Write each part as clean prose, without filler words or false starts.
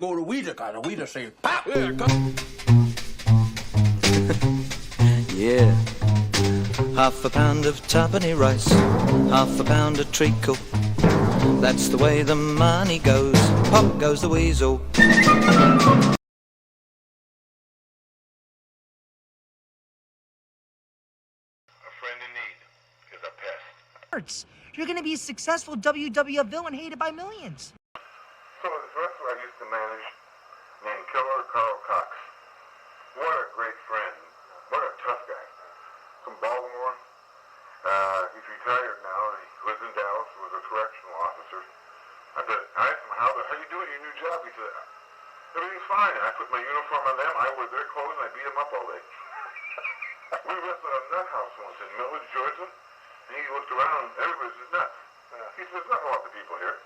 go to Weasel, cause the Weasel say, pop, yeah, come. Yeah. Half a pound of tuppenny rice, half a pound of treacle. That's the way the money goes. Pop goes the weasel. A friend in need is a pest. You're gonna be a successful WWF villain hated by millions. So this wrestler I used to manage named Killer Karl Cox. What a great friend. What a tough guy. From Baltimore. He's retired now. He lives in Dallas. He was a correctional officer. I asked him, how you doing your new job? He said, everything's fine. I put my uniform on them. I wear their clothes and I beat them up all day. We wrestled at a nut house once in Millage, Georgia. And he looked around, everybody's just nuts. He says, there's nothing wrong with the people here.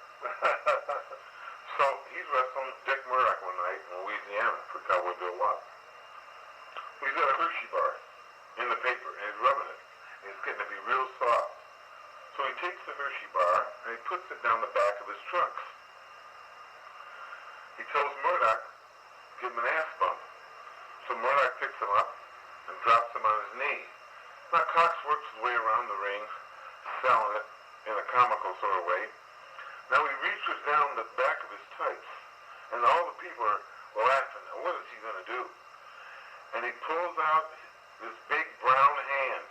So he's wrestling Dick Murdoch one night in Louisiana for Cowboy Bill Watts. He's at a Hershey bar in the paper, and he's rubbing it. And it's getting to be real soft. So he takes the Hershey bar, and he puts it down the back of his trunks. He tells Murdoch, give him an ass bump. So Murdoch picks him up and drops him on his knee. Now, Cox works his way around the ring, selling it in a comical sort of way. Now, he reaches down the back of his tights, and all the people are laughing. What is he going to do? And he pulls out this big brown hand.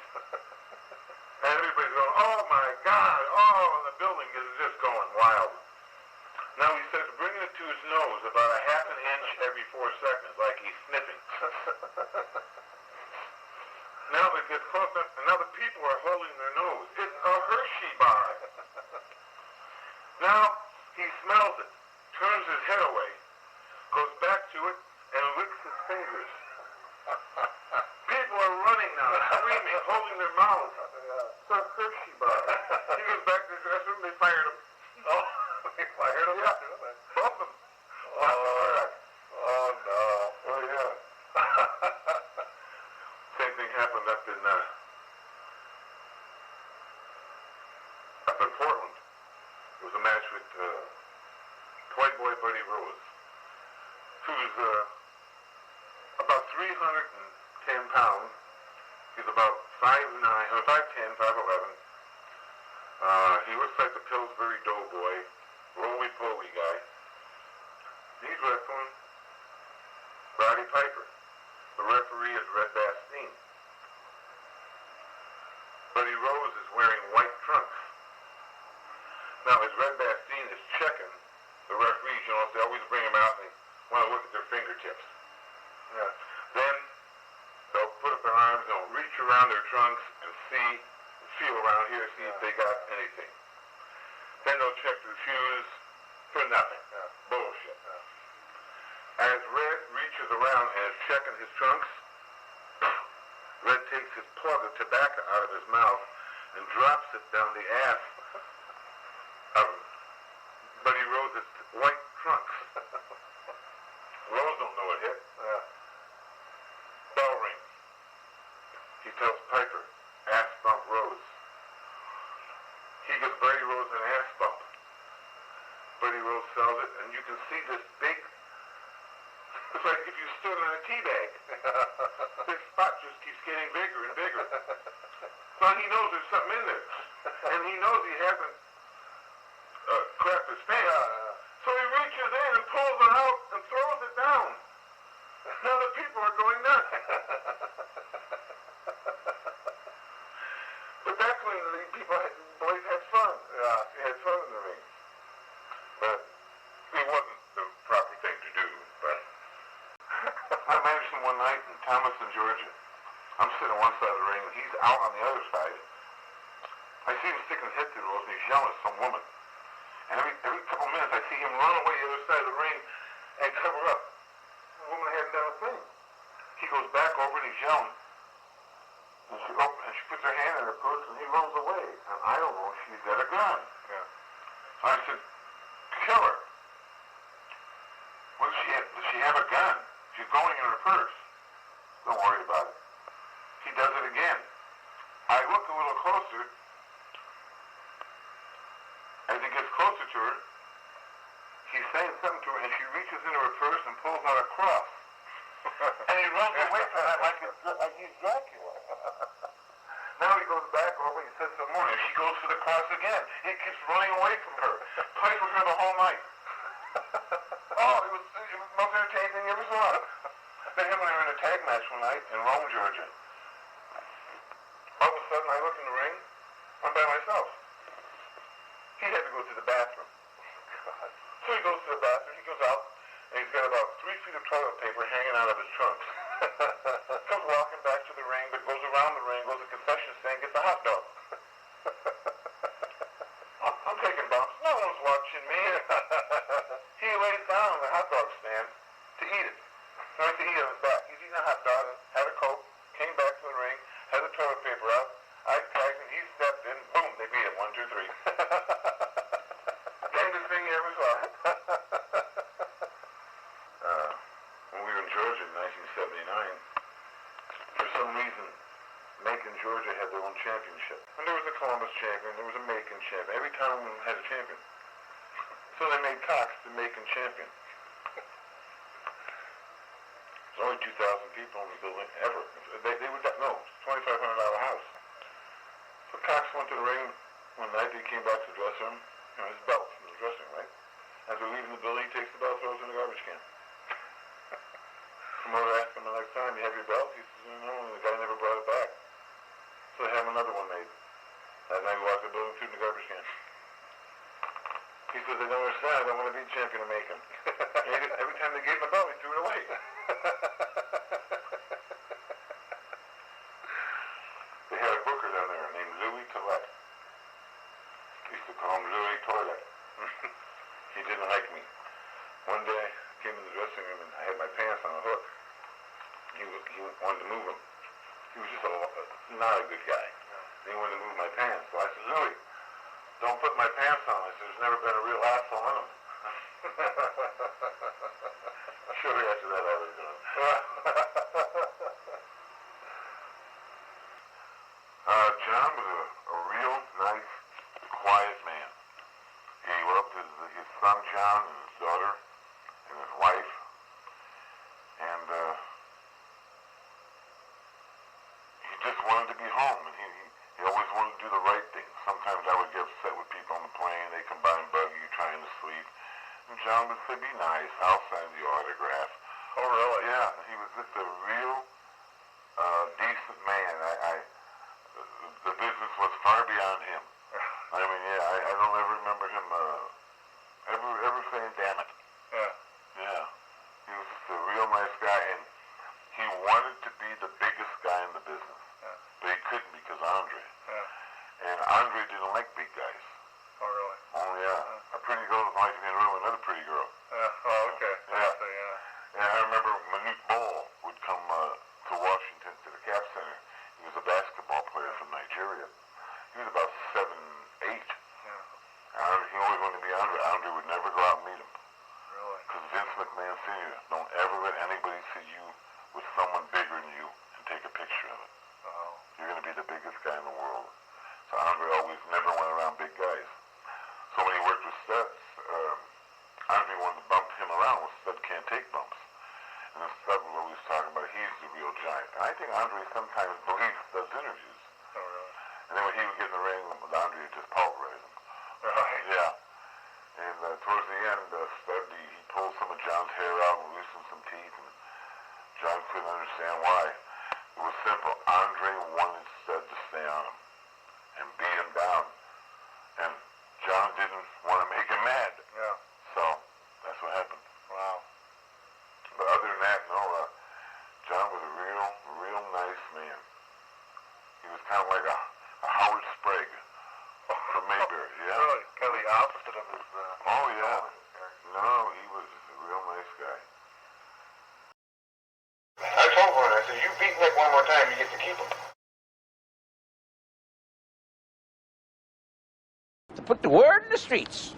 And everybody's going, oh, my God, oh, and the building is just going wild. Now, he starts bringing it to his nose about a half an inch every 4 seconds, like he's sniffing. Now it gets close up, and now the people are holding their nose. It's a Hershey bar. Now he smells it, turns his head away, goes back to it, and licks his fingers. People are running now, screaming, holding their mouths. It's a Hershey bar. He goes back to the dressing room, they fired him. Oh, they fired him? Yeah. Both of them. Oh, no. Oh, yeah. Same thing happened up in Portland. It was a match with Toy Boy Buddy Rose, who's about 310 pounds. He's about 5'9", or 5'10", 5'11". He looks like the Pillsbury Doughboy, roly-poly guy. He's wrestling Roddy Piper. The referee is Red Bastien. Buddy Rose is wearing white trunks. Now, as Red Bastien is checking the referees, you know, they always bring them out and they want to look at their fingertips. Yeah. Then they'll put up their arms, they'll reach around their trunks and feel around here, see if they got anything. Then they'll check their shoes for nothing. Bullshit. As Red reaches around and is checking his trunks, Red takes his plug of tobacco out of his mouth and drops it down the ass of Buddy Rose's white trunks. Rose don't know it hit. Bell rings. He tells Piper, ass bump Rose. He gives Buddy Rose an ass bump. Buddy Rose sells it, and you can see this big. It's like if you stood on a tea bag. This spot just keeps getting bigger and bigger. So he knows there's something in there. And he knows he hasn't crapped his pants. So he reaches in and pulls it out and throws it down. Now the people are going nuts. But that's when the boys had fun. Yeah, they had fun in the ring. But it wasn't the proper thing to do. But I managed him one night in Thomaston, Georgia. I'm sitting on one side of the ring, and he's out on the other side. I see him sticking his head through the ropes, and he's yelling at some woman. And every couple minutes, I see him run away the other side of the ring and cover up. The woman hadn't done a thing. He goes back over, and he's yelling. And she puts her hand in her purse, and he runs away. And I don't know if she's got a gun. Yeah. So I said, kill her. What does she have? Does she have a gun? She's going in her purse. Don't worry about it. He does it again. I look a little closer. As he gets closer to her, he's saying something to her, and she reaches reaches into her purse and pulls out a cross. And he runs away from that like he's Dracula. Now he goes back over and he says some more, and she goes for the cross again. He keeps running away from her. Plays with her the whole night. Oh, it was the most entertaining thing you ever saw. Then him and I were in a tag match one night in Rome, Georgia. All of a sudden, I look in the ring. I'm by myself. He had to go to the bathroom. So he goes to the bathroom. He goes out, and he's got about 3 feet of toilet paper hanging out of his trunks. Comes walking back to the ring, but goes around the ring, goes to the concession stand, gets a hot dog. I'm taking bumps. No one's watching me. He lays down on the hot dog stand to eat it. He likes to eat on his back. He's eating a hot dog, had a Coke, came back to the ring, had the toilet paper out. I tagged him, he stepped in, boom, they beat him, 1, 2, 3. Damnedest thing you ever saw. When we were in Georgia in 1979, for some reason, Macon, Georgia had their own championship. And there was a Columbus champion, there was a Macon champion. Every town had a champion. So they made Cox the Macon champion. There's only 2,000 people in the building ever. They would, no, $2,500 house. So Cox went to the ring one night. He came back to the dressing room. His belt from the dressing room, right? As we're leaving the building, he takes the belt, throws it in the garbage can. Promoter asked him the next time, "You have your belt?" He says, "No," and the guy never brought it back. So they have another one made. That night we walked the building, threw it in the garbage can. He says, "They don't understand. I don't want to be champion of Macon." Every time they gave him a belt, he threw it away. They had a booker down there named Louis Toilette. We used to call him Louis Toilet. He didn't like me. One day, I came in the dressing room and I had my pants on a hook. He wanted to move them. He was just not a good guy. He wanted to move my pants. So I said, "Louis, don't put my pants on." I said, "There's never been a real asshole in them." Shortly after that, I was done. John was a real nice, quiet man. He loved his son John and his daughter and his wife. And he just wanted to be home. And he always wanted to do the right thing. Sometimes I would get upset with people on the plane. They come by and bug you trying to sleep. And John would say, "Be nice. I'll sign the autograph." Oh, really? Yeah. He was just a real decent man. The business was far beyond him. I mean, yeah, I don't ever remember him ever saying "damn it." Yeah. Yeah. He was just a real nice guy, and he wanted to be the biggest guy in the business. Yeah. But he couldn't because Andre. Yeah. And Andre didn't like big guys. Oh, really? Oh, yeah. A pretty girl was like to be in a room with another pretty girl. Yeah. Oh, okay. Yeah. Yeah, I remember Manute Bol would come to Washington, to the Cap Center. He was a basketball player from Nigeria. He was about 7'8". Yeah. And he always wanted to be Andre. Andre would never go out and meet him. Really? Because Vince McMahon Sr., don't ever let anybody see you with someone bigger than you and take a picture of it. Oh. You're going to be the biggest guy in the world. So Andre always never went around big guys. So when he worked with Studs, Andre wanted to bump him around. Well, Stud can't take bumps. And then Stud was always talking about he's the real giant. And I think Andre sometimes believes Stud's interviews. Oh, really? And then when he would get in the ring with Andre, he'd just pulverize him. Right. Yeah. And towards the end, Stud, he pulled some of John's hair out and loosened some teeth. And John couldn't understand why. It was simple. Andre wanted Stud to stay on him and beat him down. And John didn't want to make him mad. Yeah. So that's what happened. Wow. But other than that, no, John was a real nice man. He was kind of like a Howard Sprague from Mayberry, yeah. Really? Kind of the opposite of his... oh, yeah. No, he was a real nice guy. I told him, I said, "You beat Nick one more time, you get to keep him." To put the word in the streets.